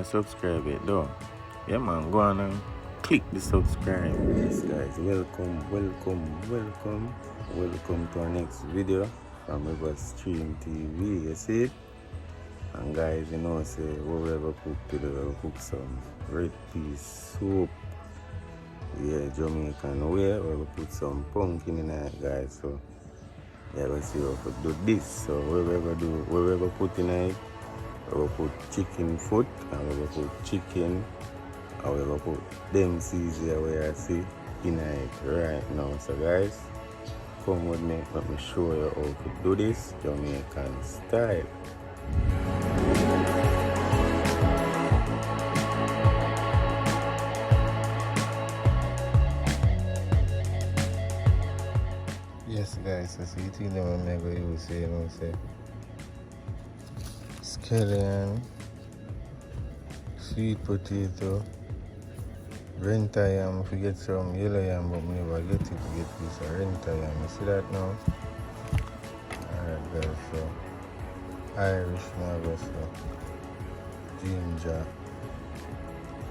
subscribe yet though. Yeah man, go on and click the subscribe. Yes guys, welcome to our next video from River Stream TV. You see it? And guys, you know, say what we ever cook today, we'll cook some red peas soup. Yeah, Jamaican way. We'll put some pumpkin in it, guys. So yeah, we'll see how to do this. So we ever put in it, we'll put chicken foot, and we'll put chicken, and we'll put them seeds here where I see in it right now. So guys, come with me, let me show you how to do this Jamaican style. Yes guys, so see the thing that I'm going to use, you know, say scallion, sweet potato, renta yam. If you get some yellow yam, but we never get it, we get this renta yam. You see that now? Alright guys, so Irish now, so ginger,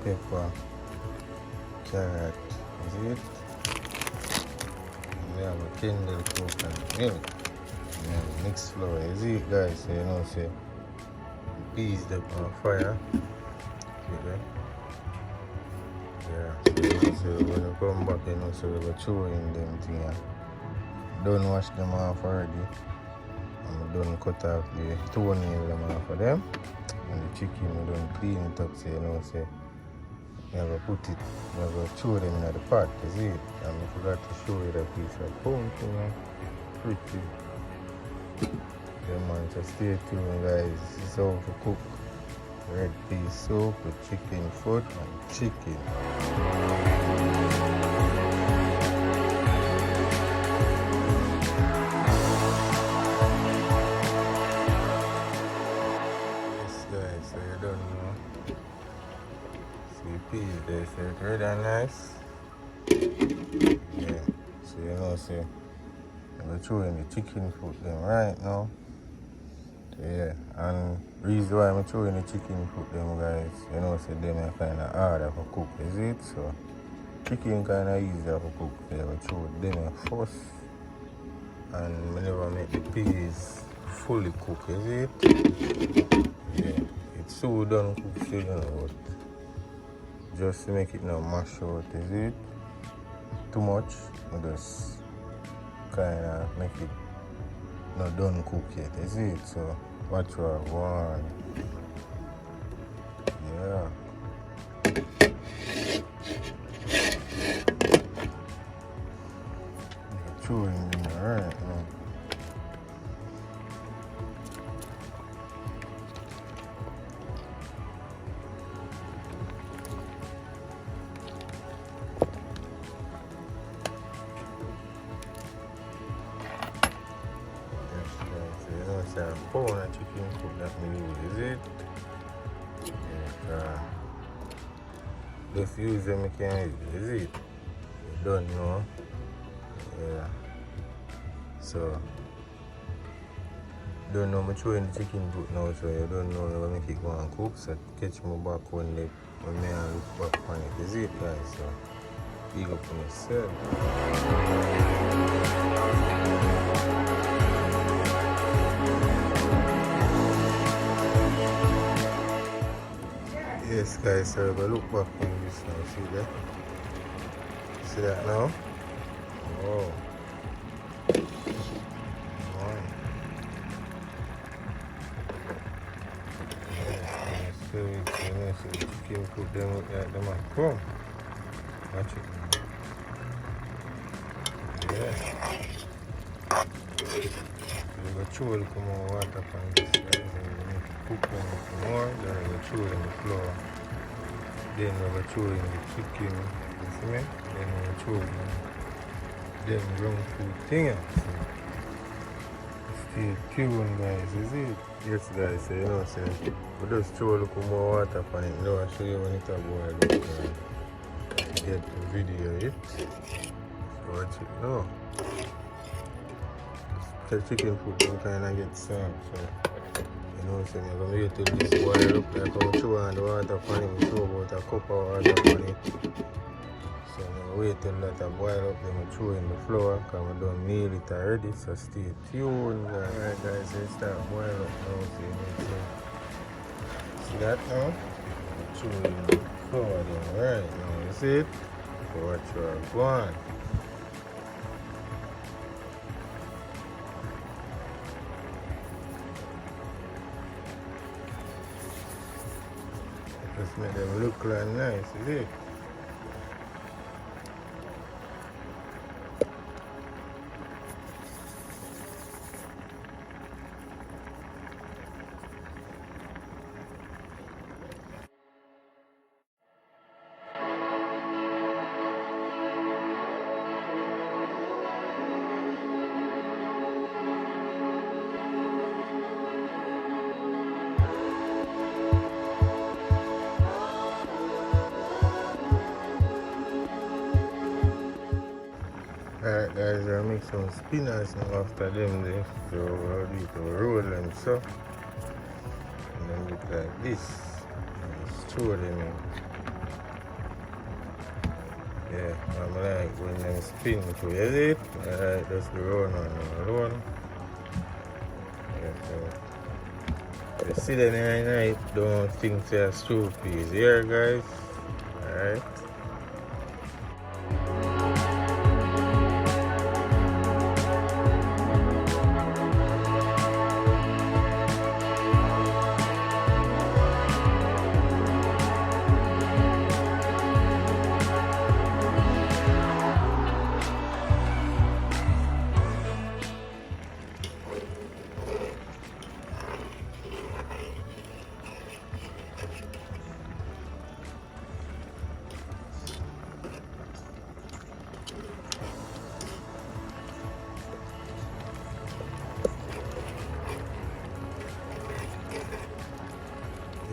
pepper, carrot, is it? We have a candle coke and milk. We have mixed flour. You see it guys, so you know, say peas them on fire. Okay. Yeah. So when you come back, you know, so we go throw in them thing. Don't wash them off already. And we don't cut off the toenail them off of them. And the chicken we don't clean it up, so you know, say we have to put it, we have to throw them in the pot, you see it? And I forgot to show you that piece of pumpkin, pretty. Yeah man, so stay tuned guys. This is how to cook red pea soup with chicken foot and chicken. Yes guys, so you don't know. Peas there, so it's red and nice. Yeah, so you know, so I'm throwing the chicken foot them right now. So yeah, and reason why I'm throwing the chicken foot them guys, you know, so them are kind of harder to cook, is it? So chicken kind of easier to cook. So I will throw them first, and we never make the peas fully cooked, is it? Yeah, it's so done cooked, so you know what. Just to make it now mash out, is it? Too much, I just kind of make it not done cook yet, is it? So what you have one, yeah. Throwing in there right now. Pound of chicken foot that we use, is it? Yeah, just use them you can use, is it? You don't know. Yeah. So don't know much in the chicken foot now, so you don't know how to make it go and cook. So catch me back when I look back on it, is it guys? So big up on yourself. Yes guys, so if I look back on this now, see that? See that now? Oh. Yeah, so you know, so the chicken put them up like them and come. Watch it. Yeah. So we go throw a little more water from this guys, and we make it cook them a little more, then we go throw in the flour. Then we go throw in the chicken, you see me? Then we go throw in them wrong food thing. So stay tuned guys, is it? Yes guys, so you know, so we just throw a little more water on it. Now I'll show you when it's a boil up. Get the video, it. So watch it now. The chicken food will kind of get soft, so know, so I'm going to wait till this boil up. Like I'm throw on the water pan it, we throw about a cup of water pan it. So I'm going to wait till that boil up, then I throw in the flour because I don't need it already, so stay tuned. Alright guys, so it start boil up now, so you need to see that now? Throw in the flour then, right now, you see it? So watch where I go on. Just make them look like nice, is it? Alright guys, I'll make some spinach now after them there. So I'll do it, I'll roll them so. And then look like this. And throw them in. Yeah, I'm like when them spin through, is it? Alright, that's the roll on the roll. Yeah, so you see them right now, don't think they're stew peas here guys. Alright.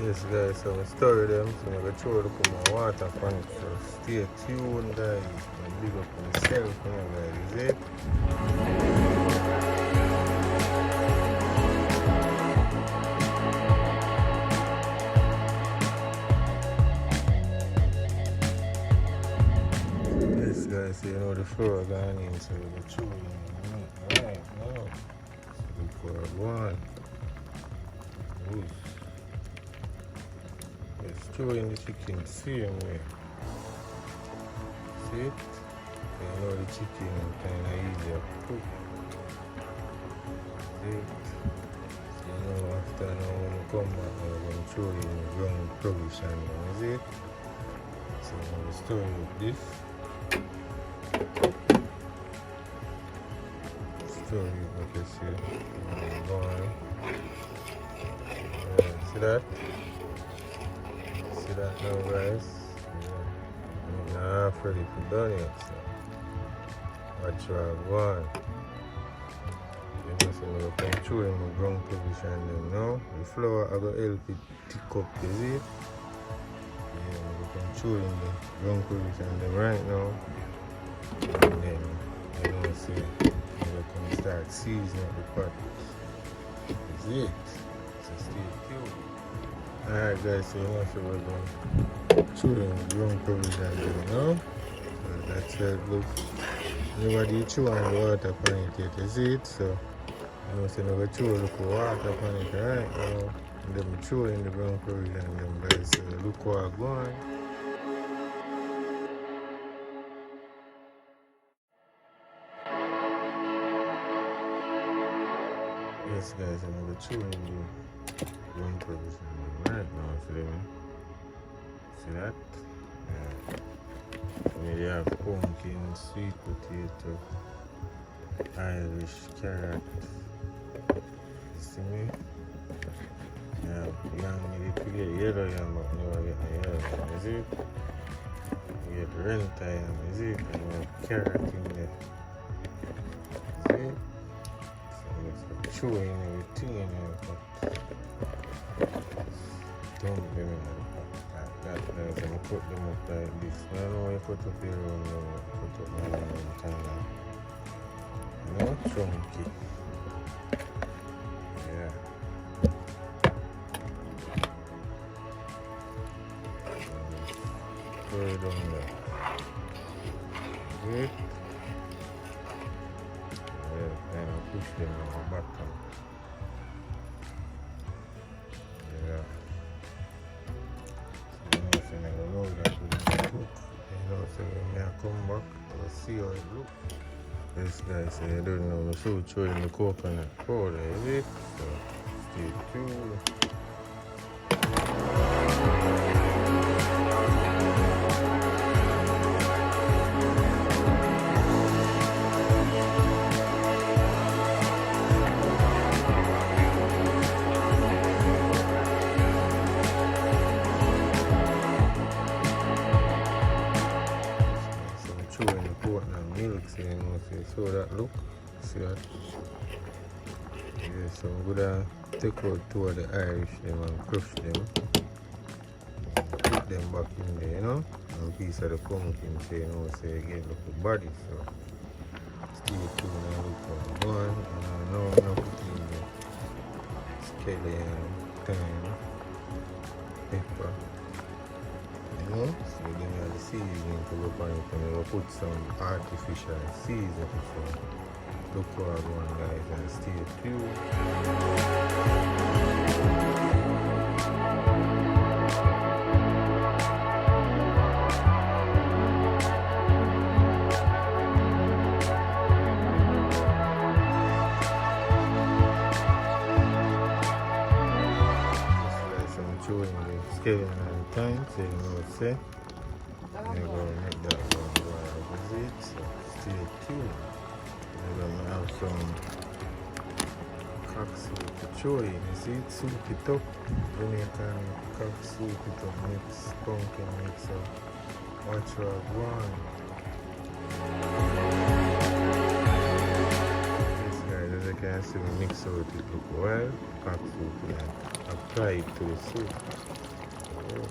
Yes guys, so I store them, so I'm going to throw up my water pan it, so stay tuned guys, and big up myself, you know guys, is it? Yes guys, so you know the flour gone in, so we're going to throw in right now, so look for one. Oof. Let's throw in the chicken same way. See it? So you know the chicken kind of easier to cook. See it? So you know after now when you come back, I'm going to throw in the ground provision. See it? So I'm going to store with this. Store it like you see. Go on. See that? See that now guys? Yeah. I'm not half ready for done yet, so watch where I go on. You know, so I'm going to throw in my ground position them now. The flour I going to help it thick up, you see? Yeah, I'm going to throw in the ground position them right now. And then, you know, see, I'm going to start seasoning the pot. That's it. So stay tuned. Alright guys, so you know, so we're going to throw in the ground provision them now. So that's how it looks. Nobody chew on the water pan it yet, you see it? So, you know, so I'm going to throw the water pan it right now. And then we throw in the ground provision them guys. So look where I'm going. Yes guys, I'm going to throw in the ground provision them right now, see me? See that? Yeah. So we have pumpkin, sweet potato, Irish carrot. You see me? Yeah, yam, we get yellow yam, but never get the yellow yam, you see it? We get renta yam, you see it? And we have carrot in there. See it? So it's chewing everything in there, but don't be me that I'm going to put them up like this. I don't know why you put up here and put up my own time. You know, chunky. Yeah. down there. Okay? Yeah, kind of push them on the bottom. Yeah. So, you know, so I don't know that will look. You know, so when I come back, I'll see how it looks. This guy said, I don't know, I'm still throwing the coconut powder, is it? So, stay tuned. Chewing the coconut milk, so you know, so that look, see that? Yeah, so I'm gonna take out two of the Irish them and crush them, and put them back in there, you know, and a piece of the pumpkin, so you know, so you get look the body, so stay tuned and look for the one, and I know I'm not putting the scallion, thyme, pepper. You know, so then you have the seasoning to go on it, and we'll put some artificial seasoning. So look how I go on, guys, and stay tuned. Yes, guys, I'm chewing the scallion and thyme, so you know what I say. I'm going to make that one while I visit, so stay tuned. I'm going to have some cock soup to chew in. You see it, soup it up. Jamaican cock soup it up, mix, pumpkin mix up. Watch what I go on. Yes guys, as you can see, we mix out it look well. Cock soup and apply it to the soup. Oh.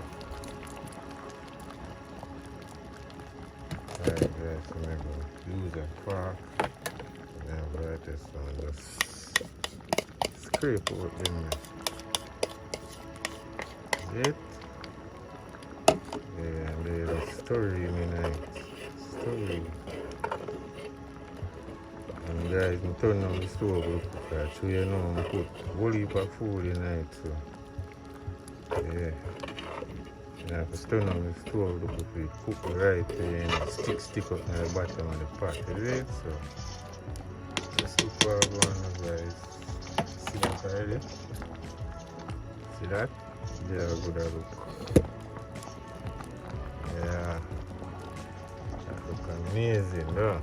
Alright guys, so I'm going to use a fork and I'm going to just scrape out them. It? Yeah, and they just stir in the night. Stir. And guys, I turn on the stove real quick, so you know I put a whole heap of food in the night, so yeah. And I have to turn on the stove real quick, cook it right there and stick up in the bottom of the pot, is it? So just look for one, guys. See that already? See that? Yeah, good look. Yeah. That look amazing, though.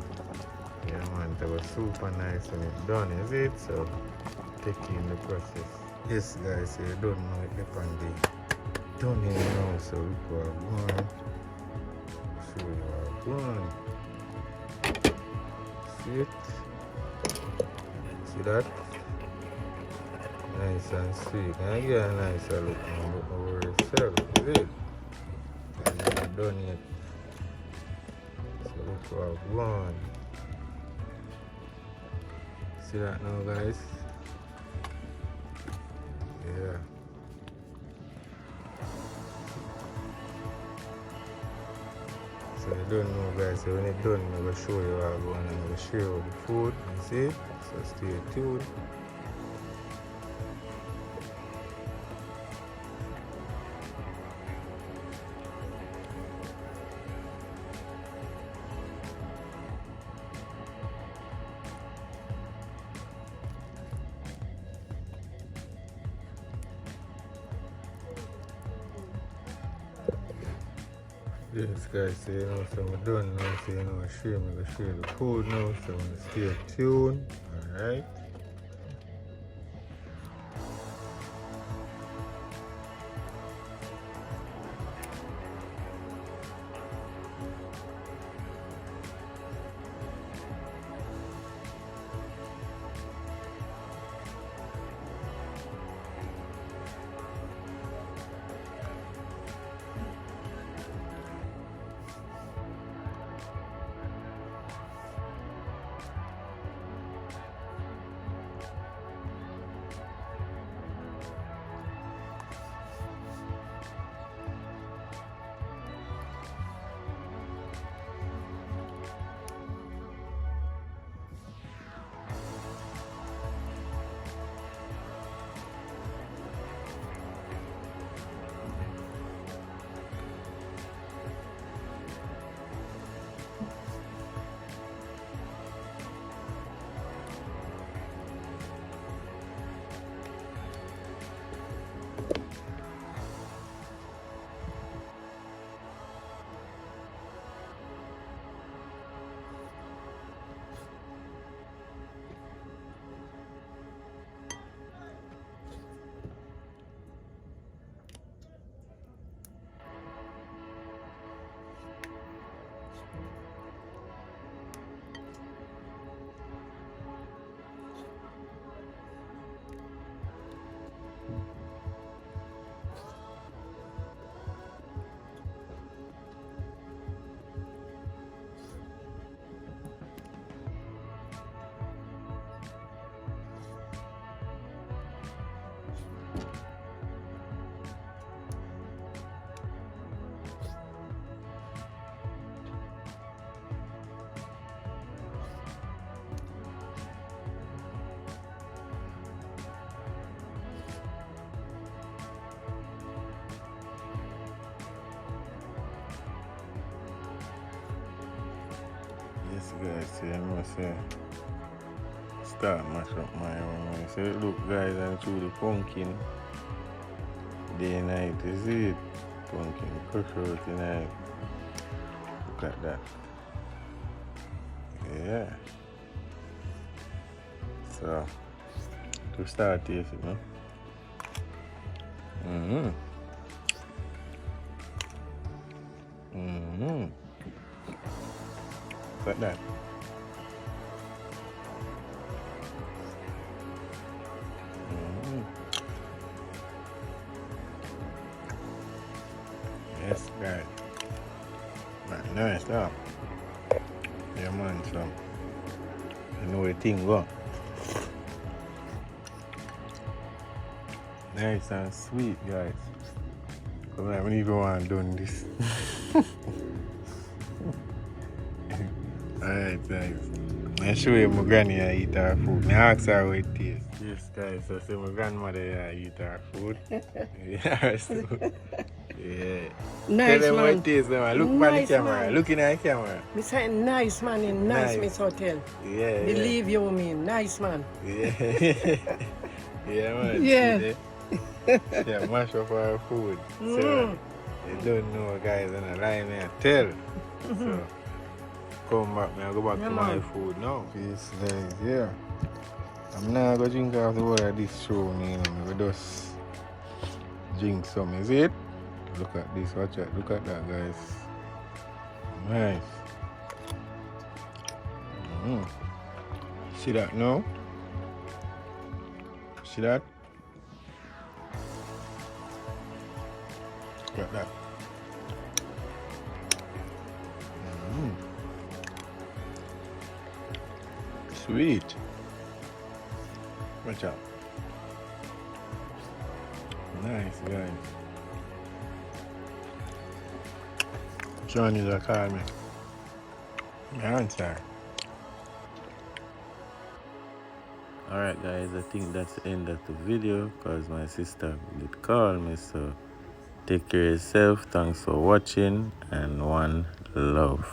Yeah man, that was super nice when it's done, is it? So take in the process. Yes guys, so you don't know it depend the done in now, so look what I'm going. Show you what I'm going. See it? See that? Nice and sweet. And I get a nicer look now over itself, is it? And I'm not done yet. So look what I'm going. See that now guys? Yeah. So you don't know guys, so when it's done I'm going to show you how I'm going and I'm going to share all the food, you see? So stay tuned. Yes guys, so you know, so we're done now, so you know, I'm going to share the food now, so I'm going to stay tuned, alright? Yes, guys, see, I must say, start mash up my own. So, look, guys, I'm through the pumpkin. Day and night, you see it? Pumpkin crush out tonight. Look at that. Yeah. So, to start tasting, you know? Look at that. Yes, guys. Right, nice, huh? Yeah, man, so you know the thing go. Nice and sweet, guys. Come on, we need to go and done this. Alright, guys. I show you my granny I eat her food. I ask her how it tastes. Yes, guys, so say my grandmother eat her food. Yeah, so, yeah. Nice, Tell them man. how it tastes, man. Look Nice, by the camera. man. Look in the camera. Me say nice, man. In nice, Nice. Miss Hotel. Yeah. Believe you me. Nice, man. Yeah. Yeah, man. Yeah. See, yeah, mash up our food. So, you don't know, guys, and a lie, man. Tell. So, come back, man. Go back Yeah, to my man. food now. Peace, guys. Yeah. I'm not going to drink off the water this show, man. We just drink some, is it? Look at this. Watch out. Look at that, guys. Nice. See that now? See that? Look at that. Sweet. Watch out. Nice, guys. Johnny just called me. My answer. Alright, guys, I think that's the end of the video because my sister did call me. So take care of yourself. Thanks for watching and one love.